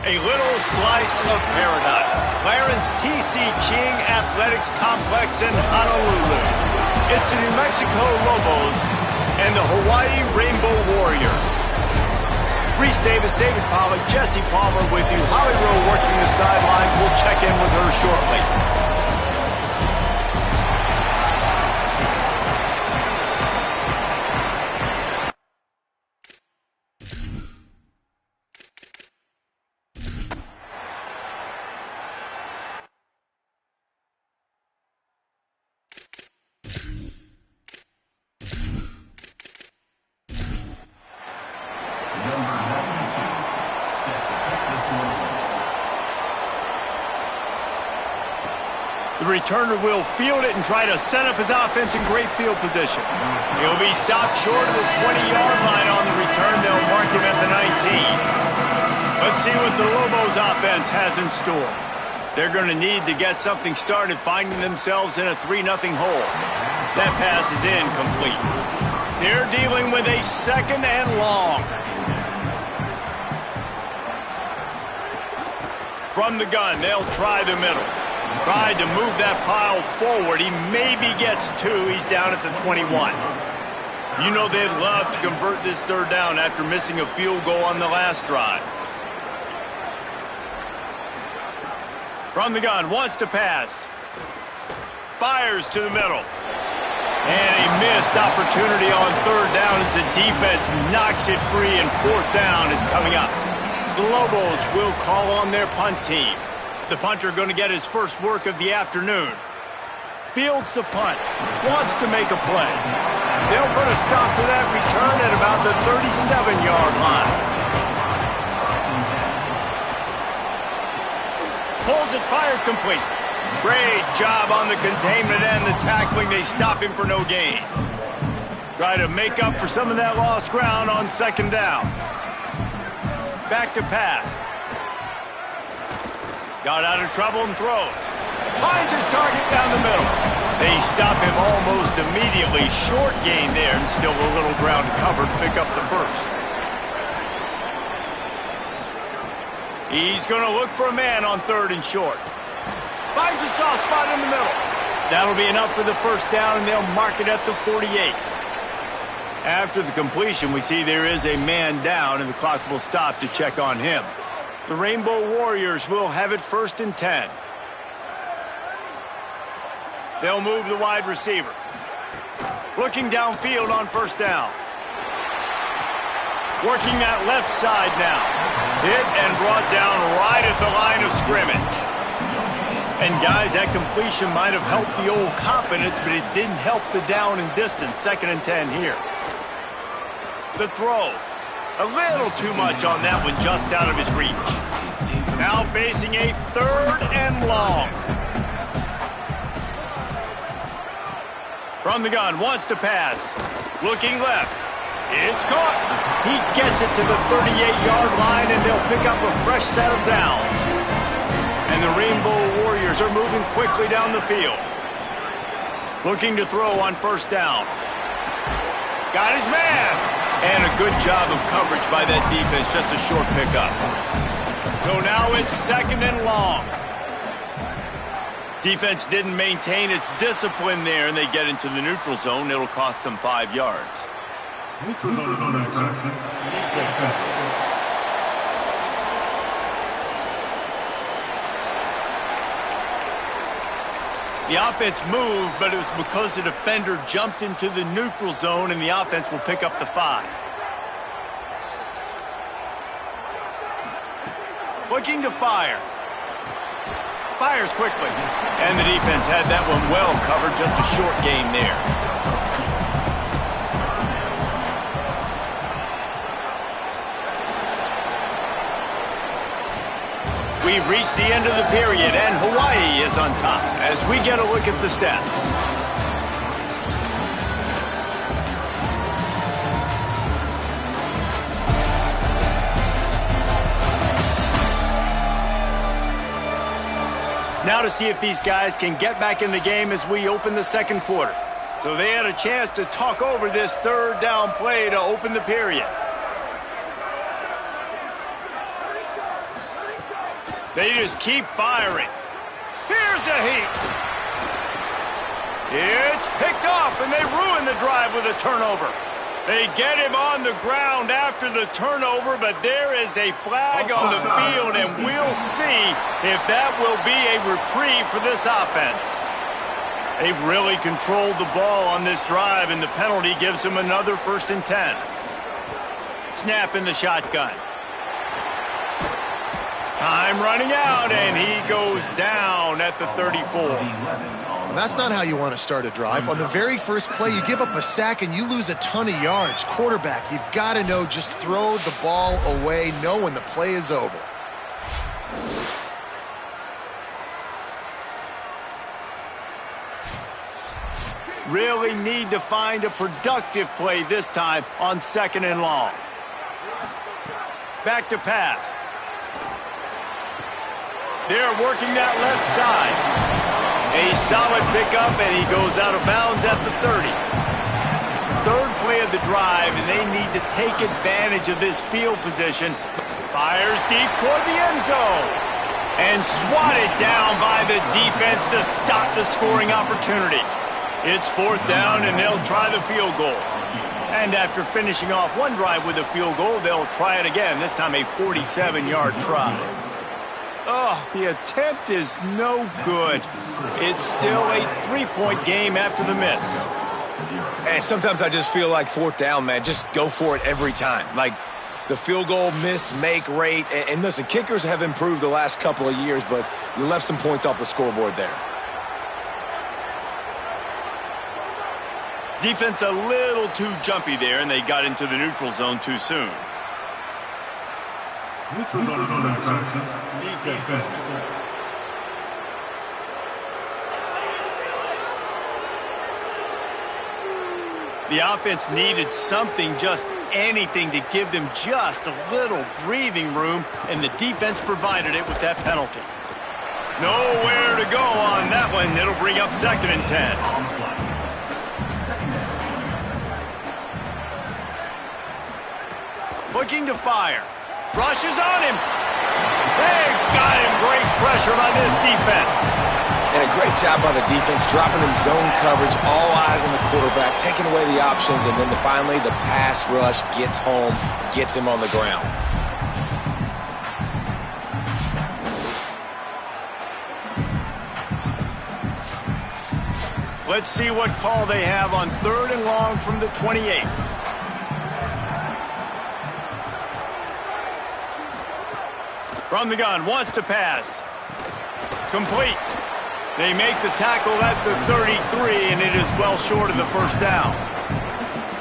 A little slice of paradise. Clarence T.C. King Athletics Complex in Honolulu. It's the New Mexico Lobos and the Hawaii Rainbow Warriors. Reese Davis, David Pollock, Jesse Palmer with you. Holly Rowe working the sidelines. We'll check in with her shortly. The returner will field it and try to set up his offense in great field position. He'll be stopped short of the 20-yard line on the return. They'll mark him at the 19. Let's see what the Lobos offense has in store. They're going to need to get something started, finding themselves in a 3-0 hole. That pass is incomplete. They're dealing with a 2nd and long. From the gun, they'll try the middle. Tried to move that pile forward. He maybe gets 2. He's down at the 21. You know they'd love to convert this 3rd down after missing a field goal on the last drive. From the gun, wants to pass. Fires to the middle. And a missed opportunity on 3rd down as the defense knocks it free and 4th down is coming up. The Lobos will call on their punt team. The punter going to get his first work of the afternoon. Fields the punt. Wants to make a play. They'll put a stop to that return at about the 37-yard line. Pulls it, fired complete. Great job on the containment and the tackling. They stop him for no gain. Try to make up for some of that lost ground on 2nd down. Back to pass. Got out of trouble and throws. Finds his target down the middle. They stop him almost immediately. Short gain there and still a little ground covered. Pick up the 1st. He's going to look for a man on 3rd and short. Finds a soft spot in the middle. That'll be enough for the 1st down, and they'll mark it at the 48. After the completion, we see there is a man down, and the clock will stop to check on him. The Rainbow Warriors will have it 1st and 10. They'll move the wide receiver. Looking downfield on 1st down. Working that left side now. Hit and brought down right at the line of scrimmage. And guys, that completion might have helped the old confidence, but it didn't help the down and distance. 2nd and 10 here. The throw. A little too much on that one, just out of his reach. Now facing a 3rd and long. From the gun, wants to pass. Looking left. It's caught. He gets it to the 38-yard line, and they'll pick up a fresh set of downs. And the Rainbow Warriors are moving quickly down the field. Looking to throw on 1st down. Got his man. And a good job of coverage by that defense, just a short pickup. So now it's 2nd and long. Defense didn't maintain its discipline there, and they get into the neutral zone. It'll cost them 5 yards. Neutral zone action. The offense moved, but it was because the defender jumped into the neutral zone, and the offense will pick up the 5. Looking to fire. Fires quickly. And the defense had that one well covered, just a short gain there. We've reached the end of the period, and Hawaii is on top as we get a look at the stats. Now to see if these guys can get back in the game as we open the 2nd quarter. So they had a chance to talk over this 3rd down play to open the period. They just keep firing. Here's a heat. It's picked off, and they ruin the drive with a turnover. They get him on the ground after the turnover, but there is a flag on the field, and we'll see if that will be a reprieve for this offense. They've really controlled the ball on this drive, and the penalty gives them another 1st and 10. Snap in the shotgun. Time running out, and he goes down at the 34. And that's not how you want to start a drive. On the very first play, you give up a sack and you lose a ton of yards. Quarterback, you've got to know, just throw the ball away, know when the play is over. Really need to find a productive play this time on 2nd and long. Back to pass. They're working that left side. A solid pickup, and he goes out of bounds at the 30. 3rd play of the drive, and they need to take advantage of this field position. Fires deep toward the end zone. And swatted down by the defense to stop the scoring opportunity. It's 4th down, and they'll try the field goal. And after finishing off one drive with a field goal, they'll try it again, this time a 47-yard try. Oh, the attempt is no good. It's still a 3-point game after the miss. And sometimes I just feel like 4th down, man, just go for it every time. Like the field goal miss-make rate. And listen, kickers have improved the last couple of years, but you left some points off the scoreboard there. Defense a little too jumpy there, and they got into the neutral zone too soon. Neutral zone defense. The offense needed something, just anything, to give them just a little breathing room, and the defense provided it with that penalty. Nowhere to go on that one. It'll bring up 2nd and 10. Looking to fire. Rushes on him. They got him. Great pressure by this defense. And a great job by the defense, dropping in zone coverage, all eyes on the quarterback, taking away the options, and then finally the pass rush gets home, gets him on the ground. Let's see what call they have on 3rd and long from the 28. From the gun, wants to pass. Complete. They make the tackle at the 33, and it is well short of the 1st down.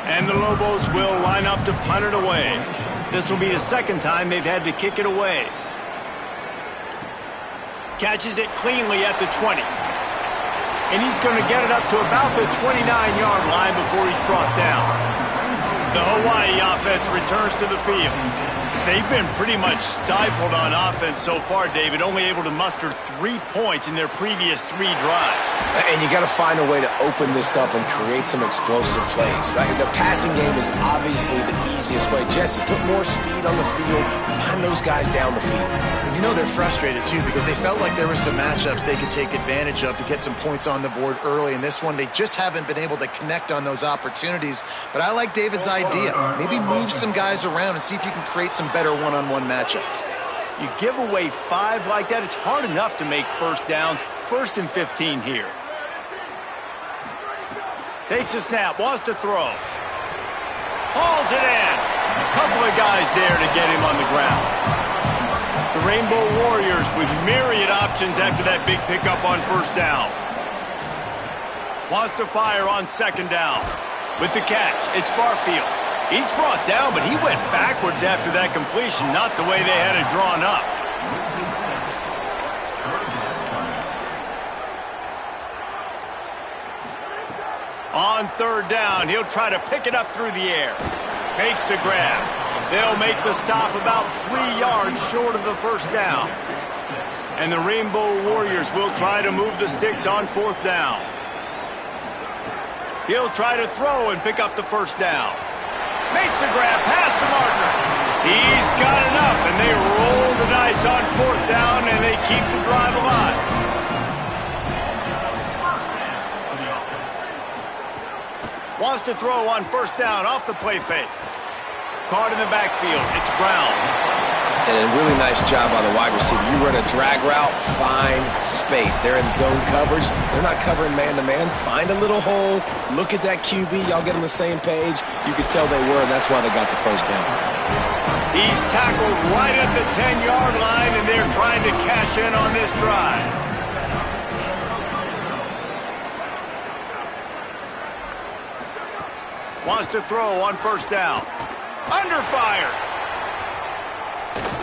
And the Lobos will line up to punt it away. This will be the 2nd time they've had to kick it away. Catches it cleanly at the 20. And he's going to get it up to about the 29-yard line before he's brought down. The Hawaii offense returns to the field. They've been pretty much stifled on offense so far, David, only able to muster 3 points in their previous 3 drives. And you got to find a way to open this up and create some explosive plays. The passing game is obviously the easiest way. Jesse, put more speed on the field, find those guys down the field. And you know they're frustrated, too, because they felt like there were some matchups they could take advantage of to get some points on the board early. In this one, they just haven't been able to connect on those opportunities. But I like David's idea. Maybe move some guys around and see if you can create some better one-on-one matchups. You give away 5 like that, it's hard enough to make 1st downs. 1st and 15 here. Takes a snap, wants to throw. Hauls it in. A couple of guys there to get him on the ground. The Rainbow Warriors with myriad options after that big pickup on 1st down. Wants to fire on 2nd down. With the catch, it's Barfield. He's brought down, but he went backwards after that completion, not the way they had it drawn up. On 3rd down, he'll try to pick it up through the air. Makes the grab. They'll make the stop about 3 yards short of the 1st down. And the Rainbow Warriors will try to move the sticks on 4th down. He'll try to throw and pick up the 1st down. Makes the grab past the marker. He's got enough, and they roll the dice on 4th down, and they keep the drive alive. Wants to throw on 1st down off the play fake. Caught in the backfield. It's Brown. And a really nice job by the wide receiver. You run a drag route, find space. They're in zone coverage. They're not covering man-to-man. Find a little hole. Look at that QB. Y'all get on the same page. You could tell they were, and that's why they got the 1st down. He's tackled right at the 10-yard line, and they're trying to cash in on this drive. Wants to throw on 1st down. Under fire.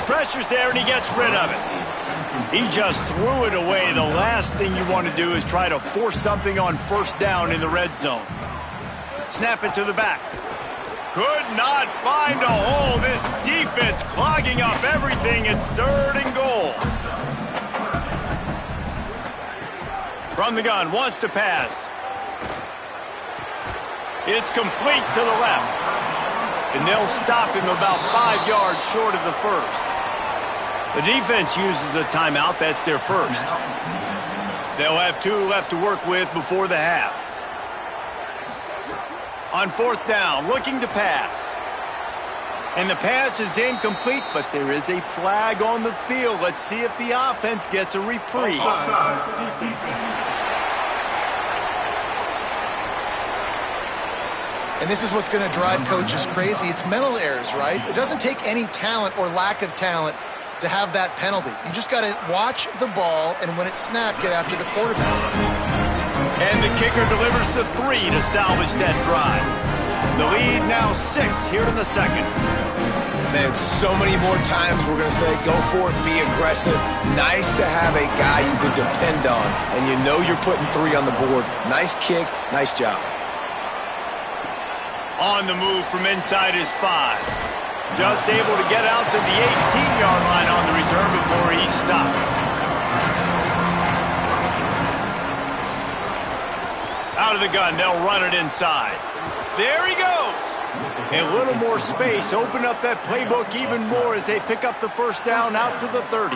Pressure's there, and he gets rid of it. He just threw it away. The last thing you want to do is try to force something on 1st down in the red zone. Snap it to the back. Could not find a hole. This defense clogging up everything. It's 3rd and goal. From the gun, wants to pass. It's complete to the left. And they'll stop him about 5 yards short of the 1st. The defense uses a timeout. That's their 1st. They'll have 2 left to work with before the half. On 4th down, looking to pass. And the pass is incomplete, but there is a flag on the field. Let's see if the offense gets a reprieve. And this is what's going to drive coaches crazy. It's mental errors, right? It doesn't take any talent or lack of talent to have that penalty. You just got to watch the ball, and when it's snapped, get after the quarterback. And the kicker delivers the 3 to salvage that drive. The lead now 6 here in the 2nd. Man, so many more times we're going to say, go for it, be aggressive. Nice to have a guy you can depend on, and you know you're putting 3 on the board. Nice kick, nice job. On the move from inside his 5. Just able to get out to the 18-yard line on the return before he stopped. Out of the gun, they'll run it inside. There he goes. A little more space, open up that playbook even more as they pick up the 1st down out to the 30.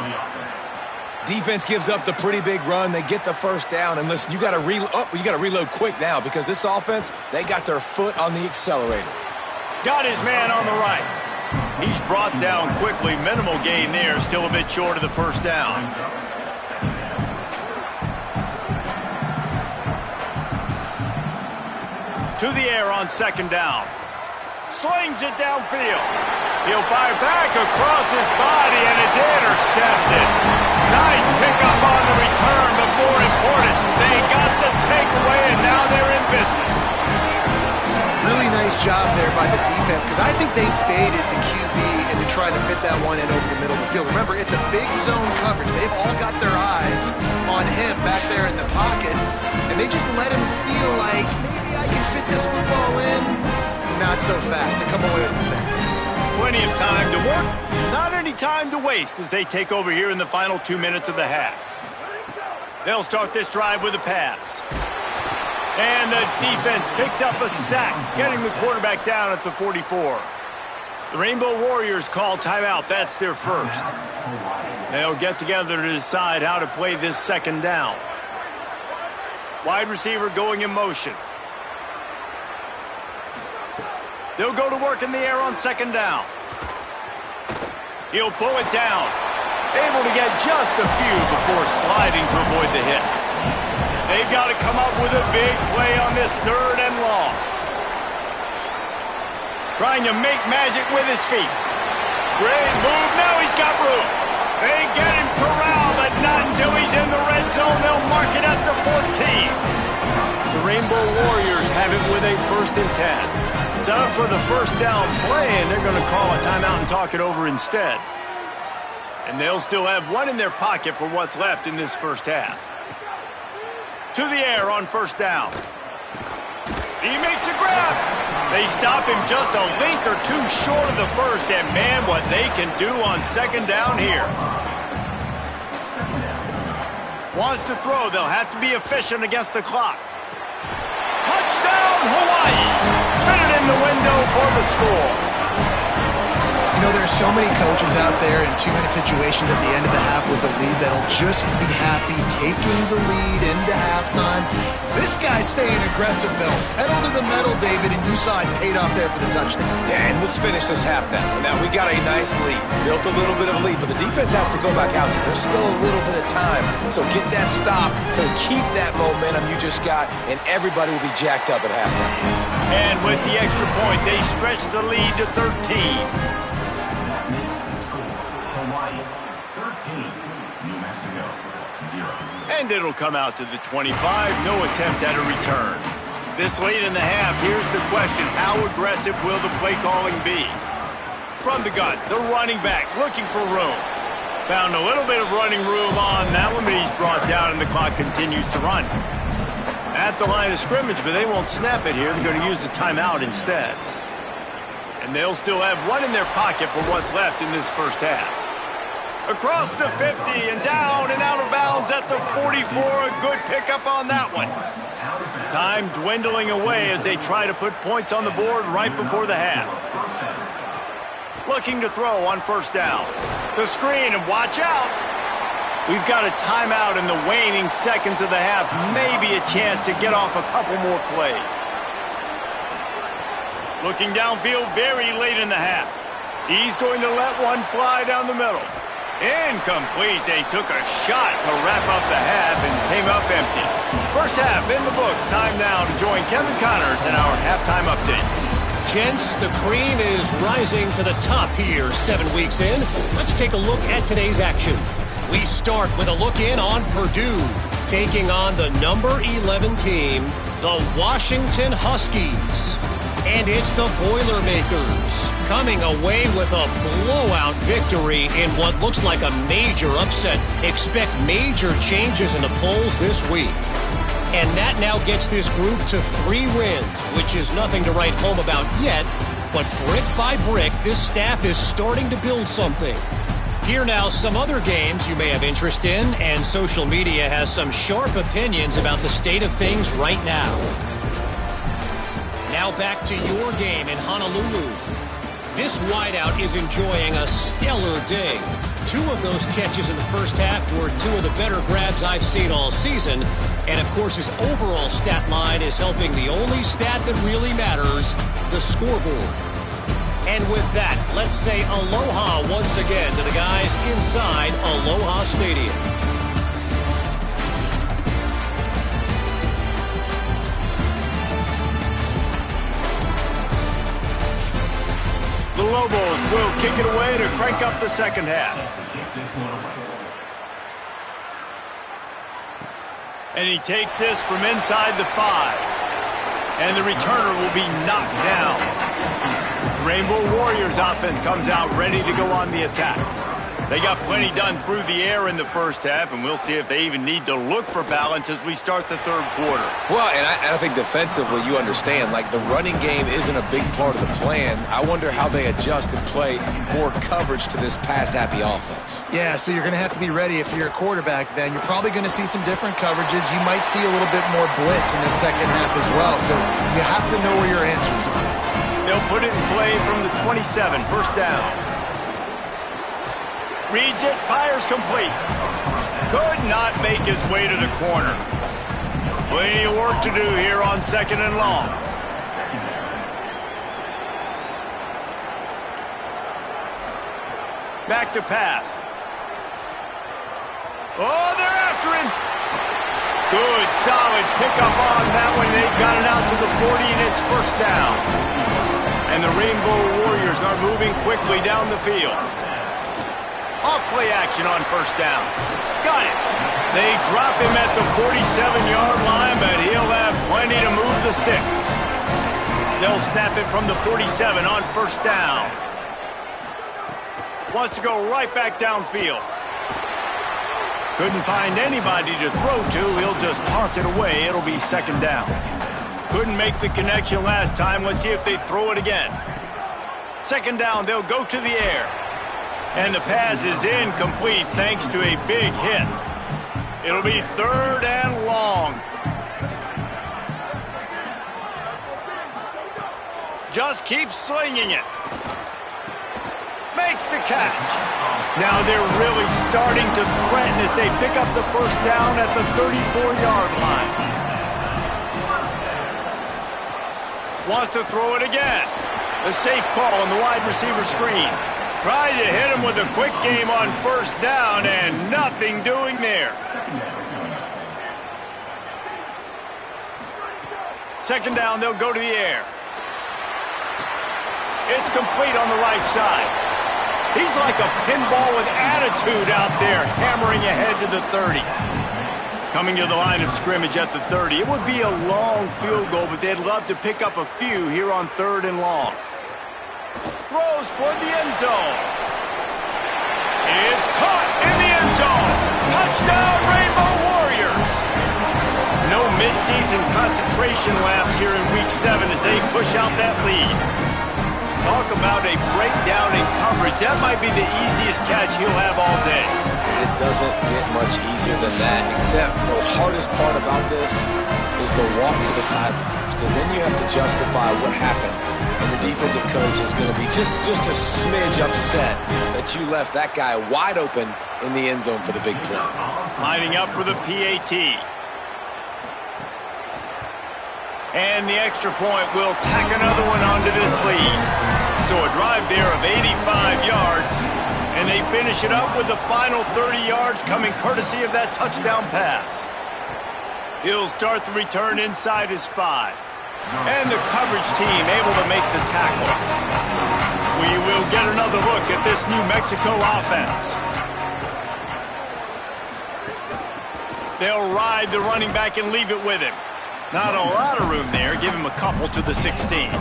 Defense gives up the pretty big run. They get the 1st down, and listen, you got to reload quick now because this offense, they got their foot on the accelerator. Got his man on the right. He's brought down quickly. Minimal gain there, still a bit short of the 1st down. To the air on 2nd down. Slings it downfield. He'll fire back across his body, and it's intercepted. Nice pickup on the return, but more important, they got the takeaway, and now they're in business. Really nice job there by the defense, because I think they baited the QB into trying to fit that one in over the middle of the field. Remember, it's a big zone coverage. They've all got their eyes on him back there in the pocket, and they just let him feel like, maybe I can fit this football in. Not so fast. They come away with the pick. Plenty of time to work, not any time to waste as they take over here in the final 2 minutes of the half. They'll start this drive with a pass. And the defense picks up a sack, getting the quarterback down at the 44. The Rainbow Warriors call timeout. That's their 1st. They'll get together to decide how to play this 2nd down. Wide receiver going in motion. They'll go to work in the air on 2nd down. He'll pull it down. Able to get just a few before sliding to avoid the hits. They've got to come up with a big play on this 3rd and long. Trying to make magic with his feet. Great move. Now he's got room. They get him corralled, but not until he's in the red zone. They'll mark it at the 14. The Rainbow Warriors have it with a 1st and 10. Set up for the 1st down play, and they're going to call a timeout and talk it over instead. And they'll still have 1 in their pocket for what's left in this 1st half. To the air on 1st down. He makes a grab. They stop him just a link or 2 short of the 1st, and man, what they can do on 2nd down here. Wants to throw. They'll have to be efficient against the clock. Touchdown, Hawaii! Fit it in the window for the score. You know, there are so many coaches out there in 2-minute situations at the end of the half with a lead that'll just be happy taking the lead into halftime. This guy's staying aggressive, though. Pedal to the metal, David, and you saw it paid off there for the touchdown. Yeah, and let's finish this half now. Now, we got a nice lead. Built a little bit of a lead, but the defense has to go back out there. There's still a little bit of time. So get that stop to keep that momentum you just got, and everybody will be jacked up at halftime. And with the extra point, they stretch the lead to 13. Hawaii, 13. New Mexico, 0. And it'll come out to the 25. No attempt at a return. This late in the half, here's the question. How aggressive will the play calling be? From the gun, the running back looking for room. Found a little bit of running room on that one, but he's brought down and the clock continues to run. At the line of scrimmage, but they won't snap it here. They're going to use the timeout instead. And they'll still have one in their pocket for what's left in this first half. Across the 50 and down and out of bounds at the 44. A good pickup on that one. Time dwindling away as they try to put points on the board right before the half. Looking to throw on first down. The screen, and watch out. We've got a timeout in the waning seconds of the half. Maybe a chance to get off a couple more plays. Looking downfield very late in the half. He's going to let one fly down the middle. Incomplete. They took a shot to wrap up the half and came up empty. First half in the books. Time now to join Kevin Connors in our halftime update. Gents, the cream is rising to the top here 7 weeks in. Let's take a look at today's action. We start with a look in on Purdue, taking on the number 11 team, the Washington Huskies. And it's the Boilermakers coming away with a blowout victory in what looks like a major upset. Expect major changes in the polls this week. And that now gets this group to 3 wins, which is nothing to write home about yet. But brick by brick, this staff is starting to build something. Here now, some other games you may have interest in, and social media has some sharp opinions about the state of things right now. Now back to your game in Honolulu. This wideout is enjoying a stellar day. 2 of those catches in the first half were 2 of the better grabs I've seen all season. And, of course, his overall stat line is helping the only stat that really matters, the scoreboard. And with that, let's say aloha once again to the guys inside Aloha Stadium. The Lobos will kick it away to crank up the second half. And he takes this from inside the 5. And the returner will be knocked down. Rainbow Warriors offense comes out ready to go on the attack. They got plenty done through the air in the first half, and we'll see if they even need to look for balance as we start the third quarter. Well, and I think defensively, you understand, like the running game isn't a big part of the plan. I wonder how they adjust and play more coverage to this pass-happy offense. Yeah, so you're going to have to be ready if you're a quarterback then. You're probably going to see some different coverages. You might see a little bit more blitz in the second half as well, so you have to know where your answers are. They'll put it in play from the 27, first down. Reads it, fires complete. Could not make his way to the corner. Plenty of work to do here on second and long. Back to pass. Oh, they're after him. Good, solid pickup on that one. They've got it out to the 40, and it's first down. And the Rainbow Warriors are moving quickly down the field. Off-play action on first down. Got it. They drop him at the 47-yard line, but he'll have plenty to move the sticks. They'll snap it from the 47 on first down. Wants to go right back downfield. Couldn't find anybody to throw to. He'll just toss it away. It'll be second down. Couldn't make the connection last time. Let's see if they throw it again. Second down, they'll go to the air. And the pass is incomplete thanks to a big hit. It'll be third and long. Just keep slinging it. makes the catch. Now they're really starting to threaten as they pick up the first down at the 34-yard line. Wants to throw it again. The safe call on the wide receiver screen. Tried to hit him with a quick game on first down, and nothing doing there. Second down, they'll go to the air. It's complete on the right side. He's like a pinball with attitude out there, hammering ahead to the 30. Coming to the line of scrimmage at the 30. It would be a long field goal, but they'd love to pick up a few here on 3rd and long. Throws toward the end zone. It's caught in the end zone. Touchdown, Rainbow Warriors. No midseason concentration laps here in Week 7 as they push out that lead. Talk about a breakdown in coverage. That might be the easiest catch he'll have all day. It doesn't get much easier than that, except the hardest part about this is the walk to the sidelines, because then you have to justify what happened, and the defensive coach is going to be just a smidge upset that you left that guy wide open in the end zone for the big play. Lining up for the PAT. And the extra point will tack another one onto this lead. So a drive there of 85 yards, and they finish it up with the final 30 yards coming courtesy of that touchdown pass. He'll start the return inside his 5. And the coverage team able to make the tackle. We will get another look at this New Mexico offense. They'll ride the running back and leave it with him. Not a lot of room there. Give him a couple to the 16.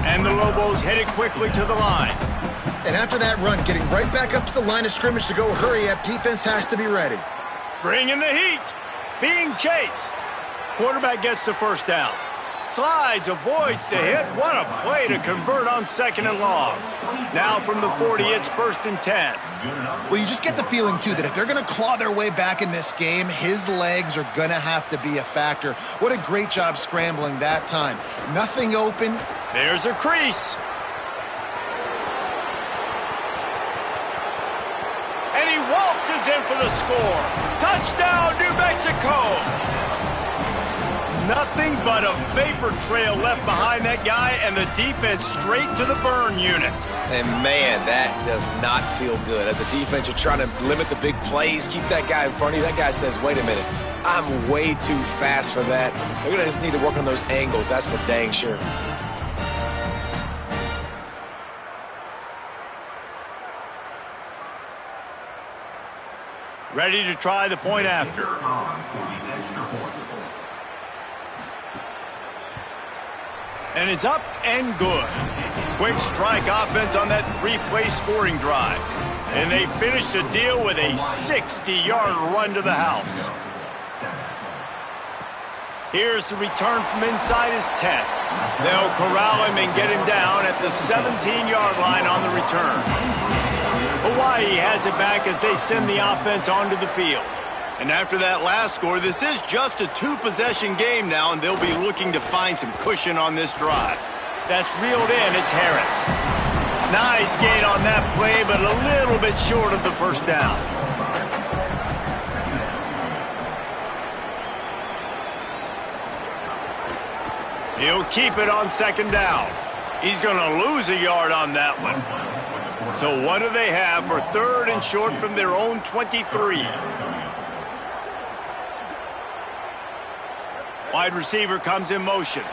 And the Lobos headed quickly to the line. And after that run, getting right back up to the line of scrimmage to go hurry up, defense has to be ready. Bringing the heat. Being chased. Quarterback gets the first down. Slides, avoids the hit. What a play to convert on 2nd and long. Now from the 40, it's 1st and 10. Well, you just get the feeling, too, that if they're going to claw their way back in this game, his legs are going to have to be a factor. What a great job scrambling that time. Nothing open. There's a crease. And he waltzes in for the score. Touchdown, New Mexico. Nothing but a vapor trail left behind that guy, and the defense straight to the burn unit. And, man, that does not feel good. As a defense, you're trying to limit the big plays, keep that guy in front of you. That guy says, wait a minute, I'm way too fast for that. They're going to just need to work on those angles. That's for dang sure. Ready to try the point after. And it's up and good. Quick strike offense on that 3-play scoring drive. And they finish the deal with a 60-yard run to the house. Here's the return from inside his 10. They'll corral him and get him down at the 17-yard line on the return. Hawaii has it back as they send the offense onto the field. And after that last score, this is just a 2-possession game now, and they'll be looking to find some cushion on this drive. That's reeled in. It's Harris. Nice gain on that play, but a little bit short of the first down. He'll keep it on 2nd down. He's going to lose a yard on that one. So what do they have for 3rd and short from their own 23? Wide receiver comes in motion.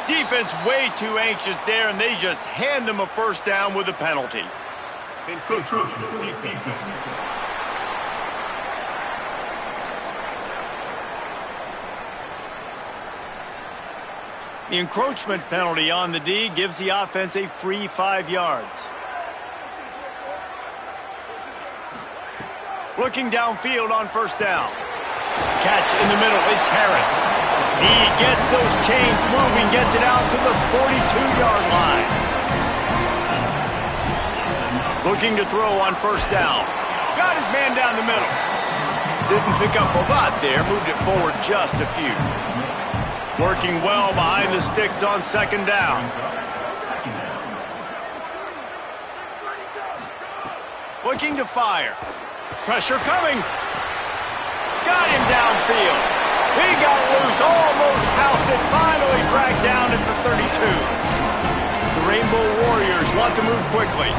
Defense way too anxious there, and they just hand them a first down with a penalty. The encroachment penalty on the D gives the offense a free 5 yards. Looking downfield on first down. Catch in the middle, it's Harris. He gets those chains moving, gets it out to the 42-yard line. Looking to throw on first down. Got his man down the middle. Didn't pick up a lot there, moved it forward just a few. Working well behind the sticks on 2nd down. Looking to fire. Pressure coming. Got him downfield. He got loose, almost housed it, finally dragged down at the 32. The Rainbow Warriors want to move quickly.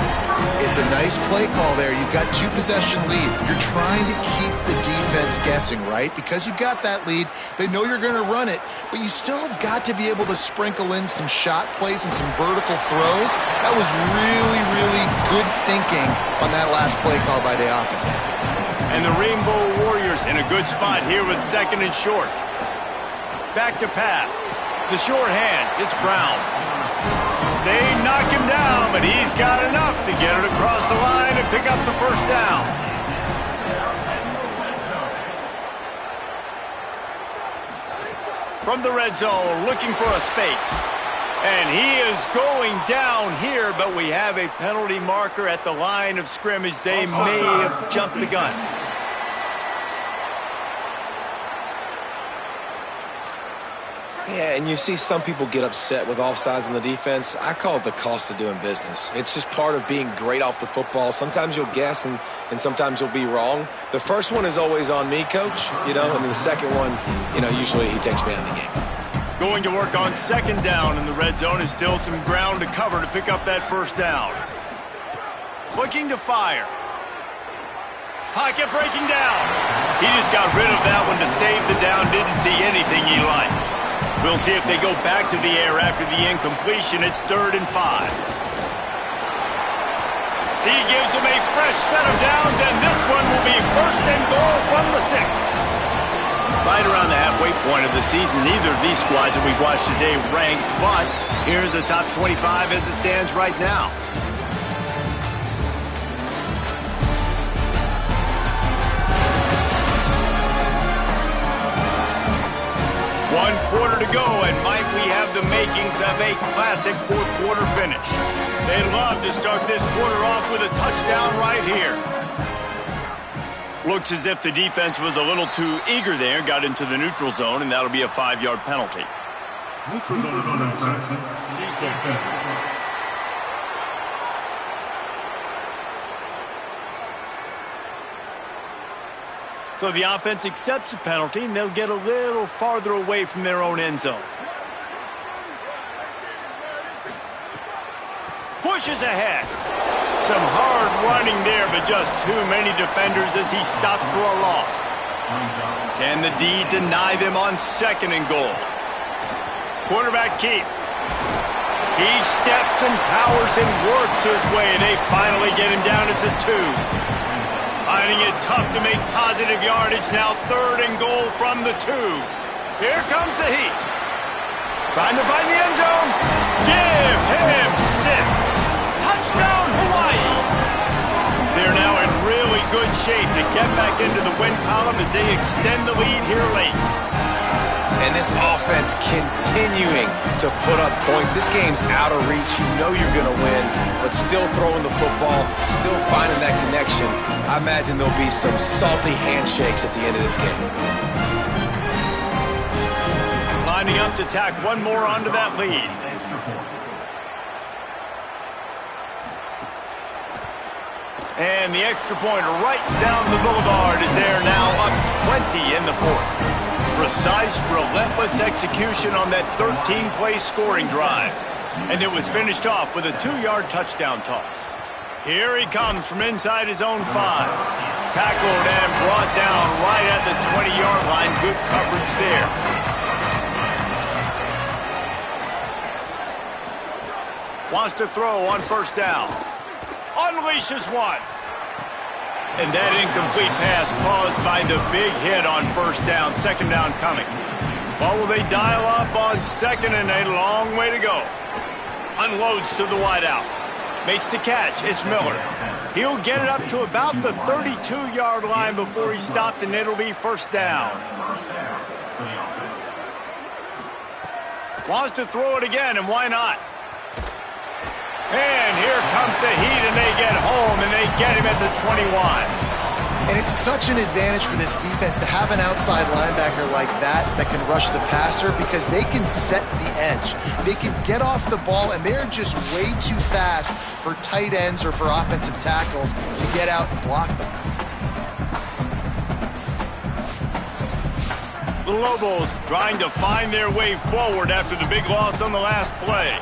It's a nice play call there. You've got 2-possession lead. You're trying to keep the defense guessing, right? Because you've got that lead, they know you're going to run it, but you still have got to be able to sprinkle in some shot plays and some vertical throws. That was really, really good thinking on that last play call by the offense. And the Rainbow Warriors in a good spot here with 2nd and short. Back to pass. The short hands. It's Brown. They knock him down, but he's got enough to get it across the line and pick up the first down. From the red zone, looking for a space. And he is going down here, but we have a penalty marker at the line of scrimmage. They may have jumped the gun. Yeah, and you see some people get upset with offsides in the defense. I call it the cost of doing business. It's just part of being great off the football. Sometimes you'll guess and sometimes you'll be wrong. The first one is always on me, coach, and then the second one, usually he takes me out of the game. Going to work on 2nd down in the red zone is still some ground to cover to pick up that first down. Looking to fire. Pocket breaking down. He just got rid of that one to save the down. Didn't see anything he liked. We'll see if they go back to the air after the incompletion. It's 3rd and 5. He gives them a fresh set of downs, and this one will be 1st and goal from the 6. Right around the halfway point of the season, neither of these squads that we've watched today ranked, but here's the top 25 as it stands right now. One quarter to go, and might we have the makings of a classic fourth-quarter finish. They love to start this quarter off with a touchdown right here. Looks as if the defense was a little too eager there, got into the neutral zone, and that'll be a 5-yard penalty. Neutral zone infraction. Defense. So the offense accepts the penalty, and they'll get a little farther away from their own end zone. Pushes ahead. Some hard running there, but just too many defenders as he stopped for a loss. Can the D deny them on 2nd and goal? Quarterback keep. He steps and powers and works his way, and they finally get him down at the 2. Finding it tough to make positive yardage. Now 3rd and goal from the 2. Here comes the heat. Trying to find the end zone. Give him 6. Touchdown, Hawaii. They're now in really good shape to get back into the win column as they extend the lead here late. And this offense continuing to put up points. This game's out of reach. You know you're going to win, but still throwing the football, still finding that connection. I imagine there'll be some salty handshakes at the end of this game. Lining up to tack one more onto that lead. And the extra point right down the boulevard is there now, up 20 in the 4th. Precise, relentless execution on that 13-play scoring drive. And it was finished off with a 2-yard touchdown toss. Here he comes from inside his own 5. Tackled and brought down right at the 20-yard line. Good coverage there. Wants to throw on 1st down. Unleashes one. And that incomplete pass caused by the big hit on 1st down. 2nd down coming. Well, will they dial up on 2nd and a long way to go? Unloads to the wideout. Makes the catch. It's Miller. He'll get it up to about the 32-yard line before he stopped, and it'll be 1st down. Wants to throw it again, and why not? And here comes the heat, and they get home, and they get him at the 21. And it's such an advantage for this defense to have an outside linebacker like that can rush the passer because they can set the edge. They can get off the ball, and they're just way too fast for tight ends or for offensive tackles to get out and block them. The Lobos trying to find their way forward after the big loss on the last play.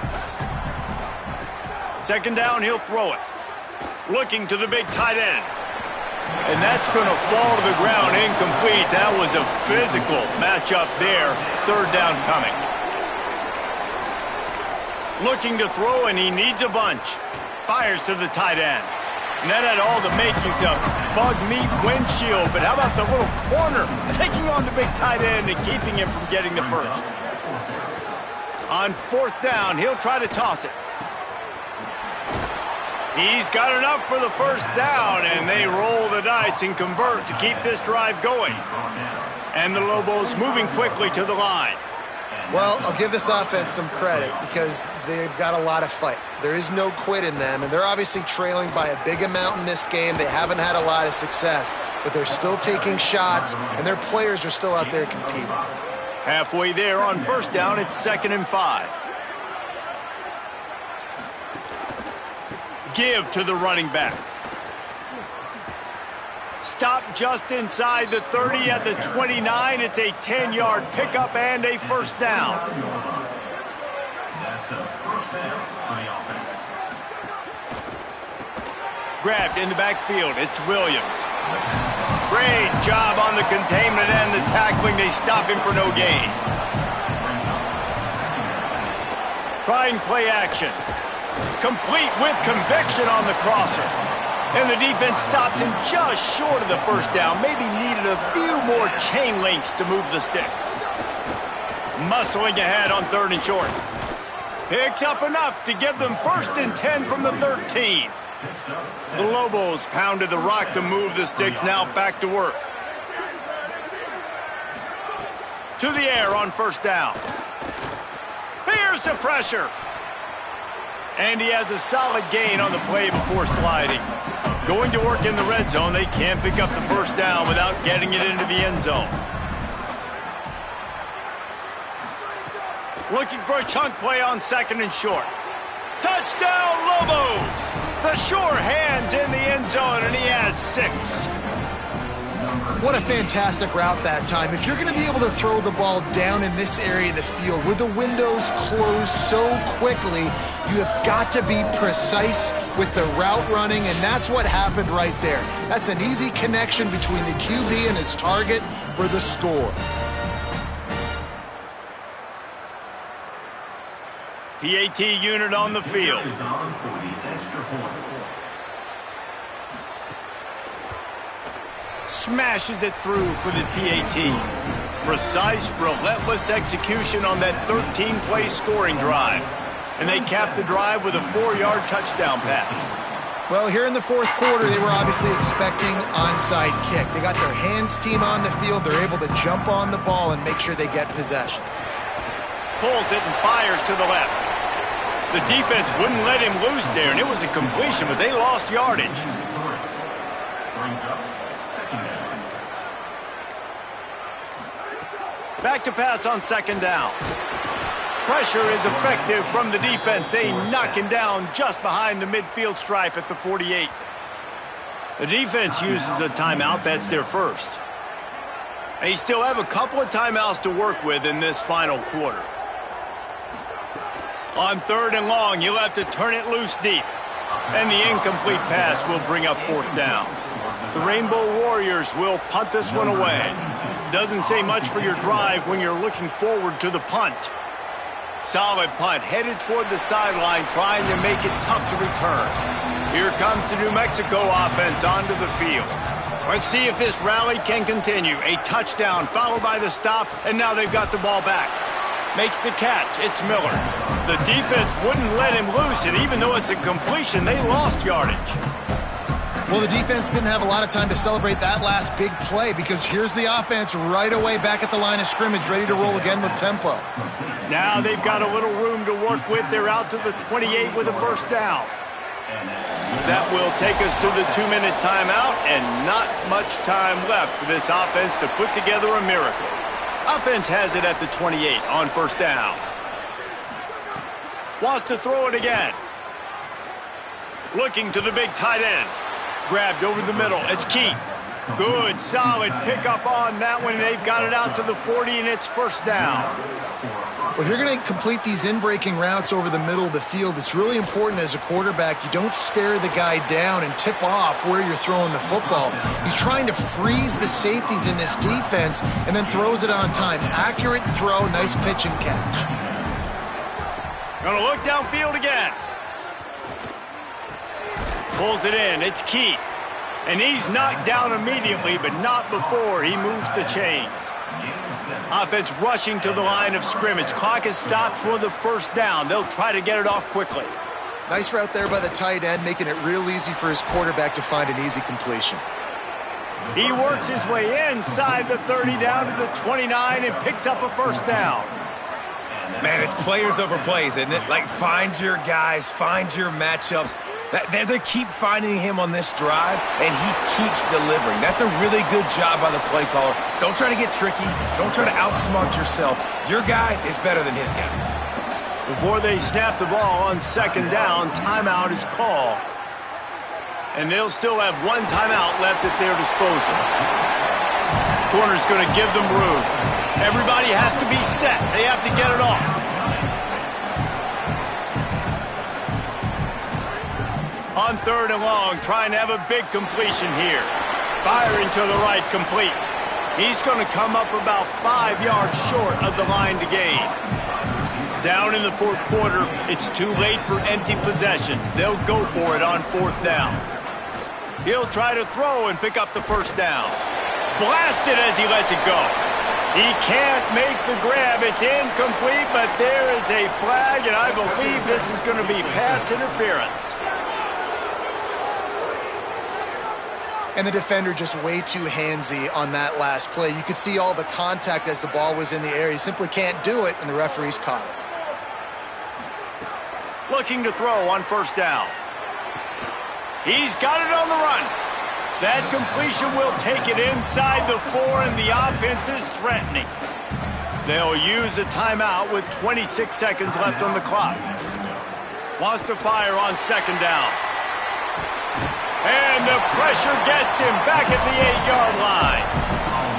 Second down, he'll throw it. Looking to the big tight end. And that's going to fall to the ground incomplete. That was a physical matchup there. Third down coming. Looking to throw, and he needs a bunch. Fires to the tight end. And that had all the makings of bug meat windshield. But how about the little corner taking on the big tight end and keeping him from getting the first? On fourth down, he'll try to toss it. He's got enough for the first down, and they roll the dice and convert to keep this drive going. And the Lobos moving quickly to the line. Well, I'll give this offense some credit because they've got a lot of fight. There is no quit in them, and they're obviously trailing by a big amount in this game. They haven't had a lot of success, but they're still taking shots, and their players are still out there competing. Halfway there on first down, it's 2nd and 5. Give to the running back. Stop just inside the 30 at the 29. It's a 10-yard pickup and a first down. That's a first down for the offense. Grabbed in the backfield. It's Williams. Great job on the containment and the tackling. They stop him for no gain. Trying play action. Complete with conviction on the crosser. And the defense stops him just short of the first down. Maybe needed a few more chain links to move the sticks. Muscling ahead on 3rd and short. Picks up enough to give them 1st and 10 from the 13. The Lobos pounded the rock to move the sticks. Now back to work. To the air on first down. Here's the pressure. And he has a solid gain on the play before sliding. Going to work in the red zone, they can't pick up the first down without getting it into the end zone. Looking for a chunk play on 2nd and short. Touchdown, Lobos! The sure hands in the end zone, and he has 6. What a fantastic route that time. If you're going to be able to throw the ball down in this area of the field where the windows close so quickly, you have got to be precise with the route running, and that's what happened right there. That's an easy connection between the QB and his target for the score. PAT unit on the field. Smashes it through for the PAT. Precise, relentless execution on that 13-play scoring drive. And they capped the drive with a 4-yard touchdown pass. Well, here in the fourth quarter, they were obviously expecting onside kick. They got their hands team on the field. They're able to jump on the ball and make sure they get possession. Pulls it and fires to the left. The defense wouldn't let him loose there, and it was a completion, but they lost yardage. Back to pass on 2nd down. Pressure is effective from the defense. They knock him down just behind the midfield stripe at the 48. The defense uses a timeout. That's their first. They still have a couple of timeouts to work with in this final quarter. On 3rd and long, you'll have to turn it loose deep. And the incomplete pass will bring up 4th down. The Rainbow Warriors will punt this one away. Doesn't say much for your drive when you're looking forward to the punt. Solid punt, headed toward the sideline, trying to make it tough to return. Here comes the New Mexico offense onto the field. Let's see if this rally can continue. A touchdown followed by the stop, and now they've got the ball back. Makes the catch. It's Miller. The defense wouldn't let him loose, and even though it's a completion, they lost yardage. Well, the defense didn't have a lot of time to celebrate that last big play because here's the offense right away back at the line of scrimmage, ready to roll again with tempo. Now they've got a little room to work with. They're out to the 28 with a first down. That will take us to the 2-minute timeout, and not much time left for this offense to put together a miracle. Offense has it at the 28 on first down. Wants to throw it again. Looking to the big tight end. Grabbed over the middle. It's Keith. Good, solid pickup on that one. They've got it out to the 40, and it's first down. Well, if you're going to complete these in-breaking routes over the middle of the field, it's really important as a quarterback you don't stare the guy down and tip off where you're throwing the football. He's trying to freeze the safeties in this defense and then throws it on time. Accurate throw, nice pitch and catch. Gonna look downfield again. Pulls it in. It's Keith. And he's knocked down immediately, but not before he moves the chains. Offense rushing to the line of scrimmage. Clock is stopped for the first down. They'll try to get it off quickly. Nice route there by the tight end, making it real easy for his quarterback to find an easy completion. He works his way inside the 30 down to the 29 and picks up a first down. Man, it's players over plays, isn't it? Like, find your guys, find your matchups. They keep finding him on this drive, and he keeps delivering. That's a really good job by the play caller. Don't try to get tricky. Don't try to outsmart yourself. Your guy is better than his guys. Before they snap the ball on second down, timeout is called. And they'll still have one timeout left at their disposal. Corner's going to give them room. Everybody has to be set. They have to get it off. On third and long, trying to have a big completion here. Firing to the right, complete. He's going to come up about 5 yards short of the line to gain. Down in the fourth quarter, it's too late for empty possessions. They'll go for it on fourth down. He'll try to throw and pick up the first down. Blasted as he lets it go. He can't make the grab. It's incomplete, but there is a flag, and I believe this is going to be pass interference. And the defender just way too handsy on that last play. You could see all the contact as the ball was in the air. He simply can't do it, and the referee's caught it. Looking to throw on first down. He's got it on the run. That completion will take it inside the 4, and the offense is threatening. They'll use a timeout with 26 seconds left on the clock. Wants to fire on second down. And the pressure gets him back at the 8-yard line.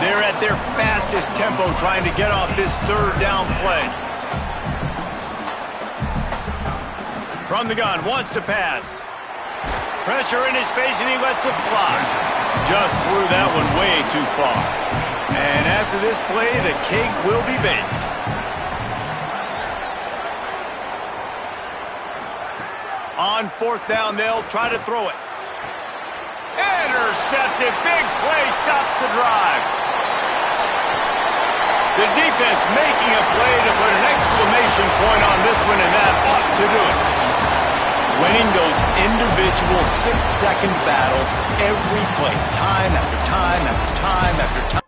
They're at their fastest tempo trying to get off this third down play. From the gun, wants to pass. Pressure in his face, and he lets it fly. Just threw that one way too far. And after this play, the cake will be baked. On fourth down, they'll try to throw it. Intercepted. Big play stops the drive. The defense making a play to put an exclamation point on this one, and that ought to do it. Winning those individual 6-second battles every play, time after time after time after